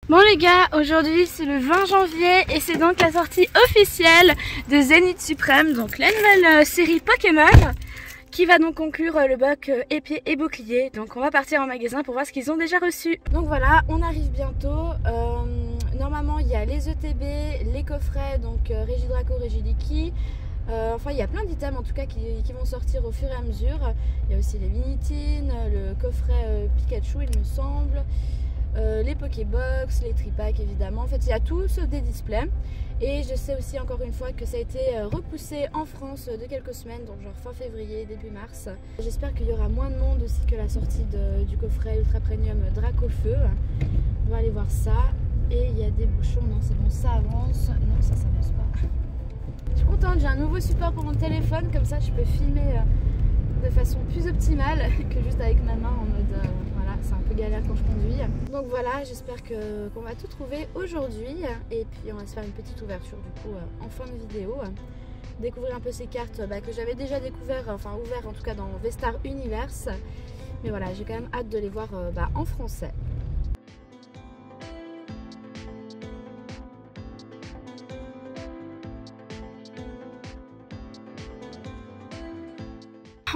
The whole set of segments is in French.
Bon les gars, aujourd'hui c'est le 20 janvier et c'est donc la sortie officielle de Zénith Suprême, donc la nouvelle série Pokémon qui va donc conclure le bloc épée et bouclier. Donc on va partir en magasin pour voir ce qu'ils ont déjà reçu. Donc voilà, on arrive bientôt. Normalement il y a les ETB, les coffrets, donc Regidrago, Regiliki. Enfin il y a plein d'items en tout cas qui vont sortir au fur et à mesure. Il y a aussi les Minitines, le coffret Pikachu il me semble. Les Pokébox, les Tripacks évidemment, en fait il y a tous des displays et je sais aussi encore une fois que ça a été repoussé en France de quelques semaines, donc genre fin février, début mars. J'espère qu'il y aura moins de monde aussi que la sortie du coffret Ultra Premium Dracofeu. On va aller voir ça et il y a des bouchons, non c'est bon ça avance, non ça s'avance pas. Je suis contente, j'ai un nouveau support pour mon téléphone, comme ça je peux filmer de façon plus optimale que juste avec ma main en mode voilà, c'est un peu galère quand je conduis. Donc voilà, j'espère qu'on va tout trouver aujourd'hui et puis on va se faire une petite ouverture du coup en fin de vidéo. Découvrir un peu ces cartes que j'avais déjà découvert, enfin ouvert en tout cas dans V-Star Universe. Mais voilà, j'ai quand même hâte de les voir en français.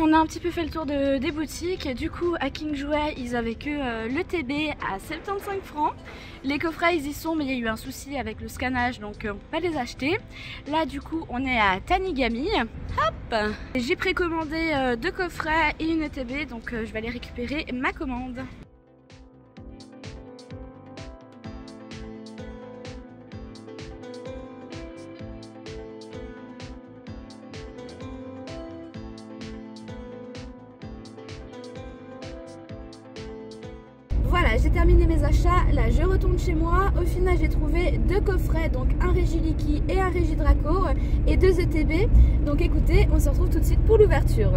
On a un petit peu fait le tour des boutiques. Du coup à King Jouet ils avaient que le TB à 75 francs. Les coffrets ils y sont mais il y a eu un souci avec le scannage donc on peut pas les acheter. Là du coup on est à Tanigami. Hop, j'ai précommandé 2 coffrets et une ETB donc je vais aller récupérer ma commande. Voilà, j'ai terminé mes achats, là je retourne chez moi. Au final j'ai trouvé 2 coffrets, donc un Regiliki et un Regidrago et 2 ETB. Donc écoutez, on se retrouve tout de suite pour l'ouverture.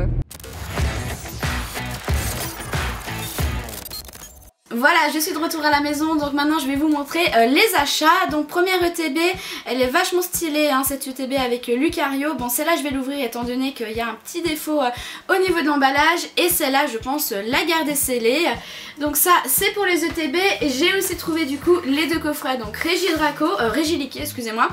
Voilà, je suis de retour à la maison, donc maintenant je vais vous montrer les achats. Donc première ETB, elle est vachement stylée hein, cette ETB avec Lucario. Bon celle-là je vais l'ouvrir étant donné qu'il y a un petit défaut au niveau de l'emballage. Et celle-là je pense la garder scellée. Donc ça c'est pour les ETB. J'ai aussi trouvé du coup les 2 coffrets, donc Regiliki excusez-moi.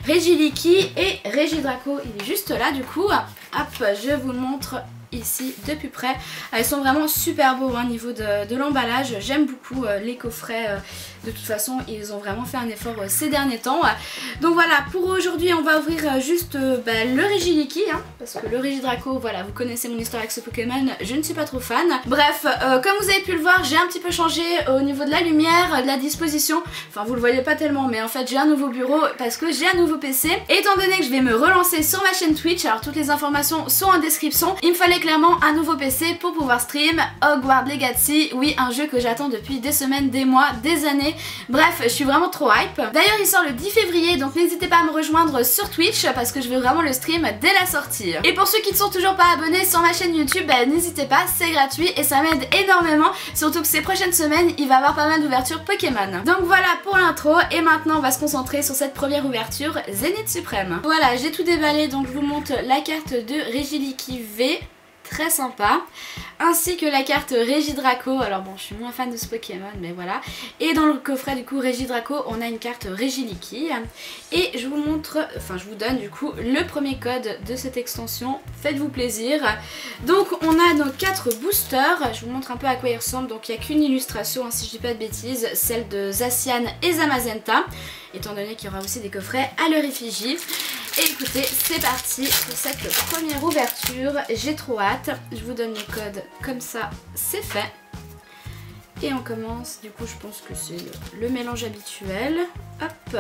Regiliki et Regidrago, il est juste là du coup. Hop, je vous le montre ici de plus près. Elles sont vraiment super beaux au niveau de l'emballage. J'aime beaucoup les coffrets. De toute façon ils ont vraiment fait un effort ces derniers temps. Donc voilà, pour aujourd'hui on va ouvrir juste le Regiliki hein, parce que le Regidrago, voilà, vous connaissez mon histoire avec ce Pokémon, je ne suis pas trop fan. Bref, comme vous avez pu le voir, j'ai un petit peu changé au niveau de la lumière, de la disposition. Enfin vous le voyez pas tellement mais en fait j'ai un nouveau bureau parce que j'ai un nouveau PC. Étant donné que je vais me relancer sur ma chaîne Twitch, alors toutes les informations sont en description, il me fallait clairement un nouveau PC pour pouvoir stream Hogwarts Legacy. Oui, un jeu que j'attends depuis des semaines, des mois, des années. Bref, je suis vraiment trop hype. D'ailleurs il sort le 10 février donc n'hésitez pas à me rejoindre sur Twitch parce que je veux vraiment le stream dès la sortie. Et pour ceux qui ne sont toujours pas abonnés sur ma chaîne YouTube, n'hésitez pas, c'est gratuit et ça m'aide énormément. Surtout que ces prochaines semaines il va y avoir pas mal d'ouvertures Pokémon. Donc voilà pour l'intro et maintenant on va se concentrer sur cette première ouverture Zénith Suprême. Voilà, j'ai tout déballé donc je vous montre la carte de Regiliki V. Très sympa, ainsi que la carte Regidrago. Alors bon, je suis moins fan de ce Pokémon mais voilà. Et dans le coffret du coup Regidrago on a une carte Regiliki et je vous montre, enfin je vous donne du coup le premier code de cette extension, faites-vous plaisir. Donc on a nos 4 boosters, je vous montre un peu à quoi ils ressemblent. Donc il n'y a qu'une illustration hein, si je dis pas de bêtises, celle de Zacian et Zamazenta, étant donné qu'il y aura aussi des coffrets à leur effigie. Et écoutez, c'est parti pour cette première ouverture, j'ai trop hâte. Je vous donne les codes comme ça, c'est fait. Et on commence, du coup je pense que c'est le mélange habituel. Hop.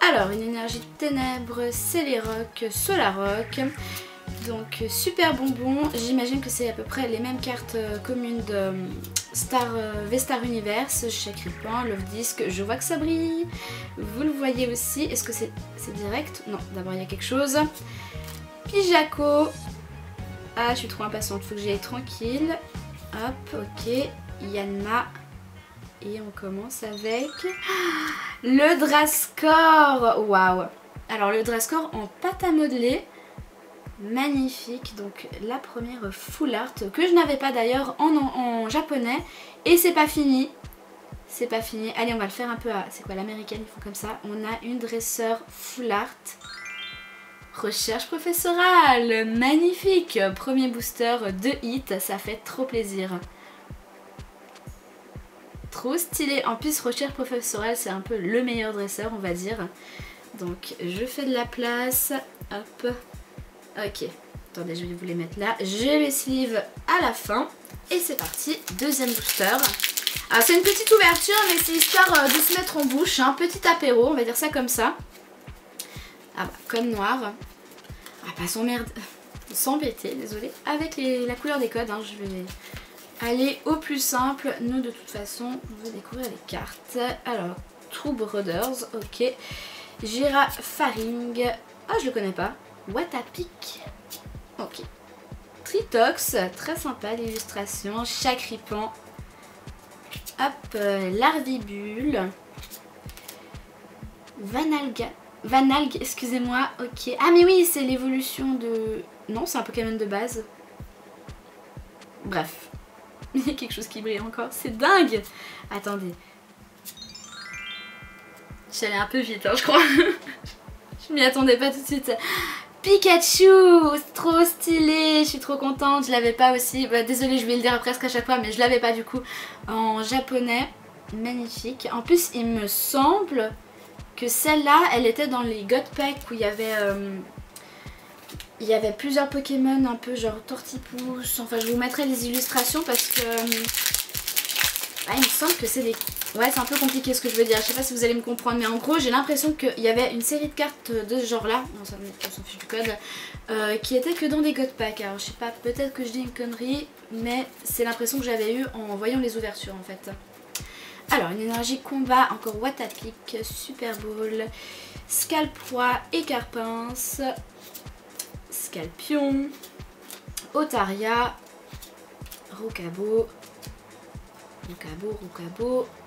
Alors une énergie de ténèbres, Celerock, Solarock. Donc super bonbon, j'imagine que c'est à peu près les mêmes cartes communes de V-Star Universe, Chakri Point, Love Disc, je vois que ça brille, vous le voyez aussi, est-ce que c'est direct? Non, d'abord il y a quelque chose. Pijaco, ah je suis trop impatiente, faut que j'y aille tranquille. Hop, ok, Yanma, et on commence avec le Drascore, waouh. Alors le Drascore en pâte à modeler, magnifique. Donc la première full art que je n'avais pas d'ailleurs en japonais, et c'est pas fini, c'est pas fini. Allez, on va le faire un peu à... C'est quoi l'américaine, ils font comme ça. On a une dresseur full art. Recherche professorale, magnifique. Premier booster de hit, ça fait trop plaisir. Trop stylé. En plus, recherche professorale, c'est un peu le meilleur dresseur, on va dire. Donc, je fais de la place. Hop. Ok. Attendez, je vais vous les mettre là. J'ai les sleeves à la fin. Et c'est parti, deuxième booster. Alors, c'est une petite ouverture, mais c'est histoire de se mettre en bouche. Un petit apéro, on va dire ça comme ça. Ah bah, comme noir. On va pas s'embêter, désolé. Avec la couleur des codes, hein, je vais aller au plus simple. Nous, de toute façon, on va découvrir les cartes. Alors, True Brothers, ok. Girafaring. Ah, je le connais pas. Watapic. Ok. Tritox, très sympa l'illustration. Chacripan. Hop, Larvibule. Vanalgue, excusez-moi, ok. Ah mais oui, c'est l'évolution de... Non, c'est un Pokémon de base. Bref. Il y a quelque chose qui brille encore, c'est dingue. Attendez. Je suis allée un peu vite, hein, je crois. Je m'y attendais pas tout de suite. Pikachu, trop stylé, je suis trop contente, je l'avais pas aussi. Bah, désolée, je vais le dire presque à chaque fois, mais je l'avais pas du coup en japonais. Magnifique. En plus, il me semble que celle-là, elle était dans les God Pack où il y avait plusieurs Pokémon un peu genre Tortipousse. Enfin, je vous mettrai les illustrations parce que il me semble que c'est des... Ouais, c'est un peu compliqué ce que je veux dire, je sais pas si vous allez me comprendre, mais en gros j'ai l'impression qu'il y avait une série de cartes de ce genre là, on s'en fiche du code, qui était que dans des God Pack. Alors je sais pas, peut-être que je dis une connerie, mais c'est l'impression que j'avais eue en voyant les ouvertures en fait. Alors une énergie combat, encore Watapic, Super Ball, Scalproie, Écarpince, Scalpion, Otaria, Rocabo,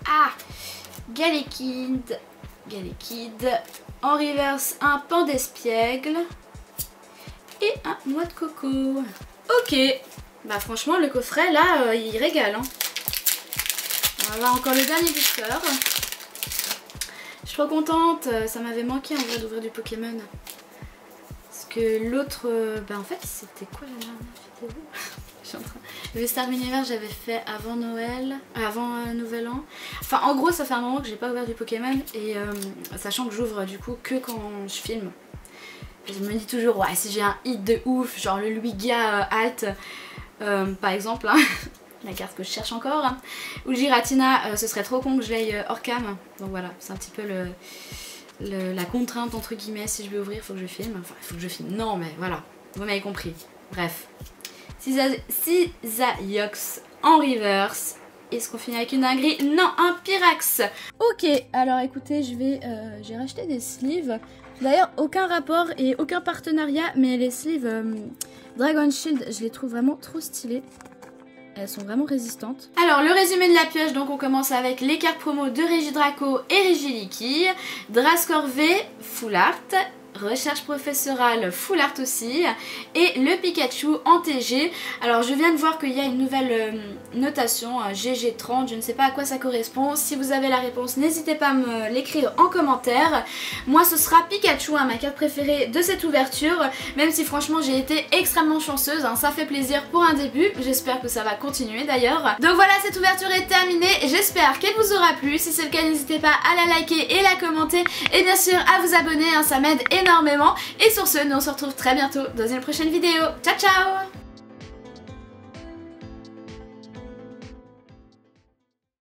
ah, Galekid, en reverse un pan d'espiègle et un noix de coco. Ok, bah franchement le coffret là il régale, hein. On va voir encore le dernier booster. Je suis trop contente, ça m'avait manqué en vrai d'ouvrir du Pokémon. Parce que l'autre, bah en fait c'était quoi la dernière vidéo? Le Star Universe j'avais fait avant Noël, avant Nouvel An. Enfin en gros ça fait un moment que j'ai pas ouvert du Pokémon et sachant que j'ouvre du coup que quand je filme. Je me dis toujours ouais si j'ai un hit de ouf, genre le Luigia Alt par exemple, hein, la carte que je cherche encore, hein, ou le Giratina, ce serait trop con que je l'aille hors cam. Donc voilà, c'est un petit peu la contrainte entre guillemets, si je veux ouvrir il faut que je filme. Enfin il faut que je filme, non mais voilà, vous m'avez compris. Bref. Cisaiox en reverse. Est-ce qu'on finit avec une dinguerie? Non, un Pyrax. Ok, alors écoutez, j'ai racheté des sleeves. D'ailleurs, aucun rapport et aucun partenariat, mais les sleeves Dragon Shield, je les trouve vraiment trop stylées. Elles sont vraiment résistantes. Alors, le résumé de la pioche, donc on commence avec les cartes promo de Regidraco et Regiliki, Drascore V, Full Art, Recherche professorale full art aussi, et le Pikachu en TG. Alors je viens de voir qu'il y a une nouvelle notation, GG30, je ne sais pas à quoi ça correspond. Si vous avez la réponse, n'hésitez pas à me l'écrire en commentaire. Moi ce sera Pikachu, hein, ma carte préférée de cette ouverture, même si franchement j'ai été extrêmement chanceuse, hein, ça fait plaisir pour un début, j'espère que ça va continuer d'ailleurs. Donc voilà, cette ouverture est terminée, j'espère qu'elle vous aura plu. Si c'est le cas, n'hésitez pas à la liker et la commenter, et bien sûr à vous abonner, hein, ça m'aide énormément. Et sur ce, nous on se retrouve très bientôt dans une prochaine vidéo. Ciao ciao!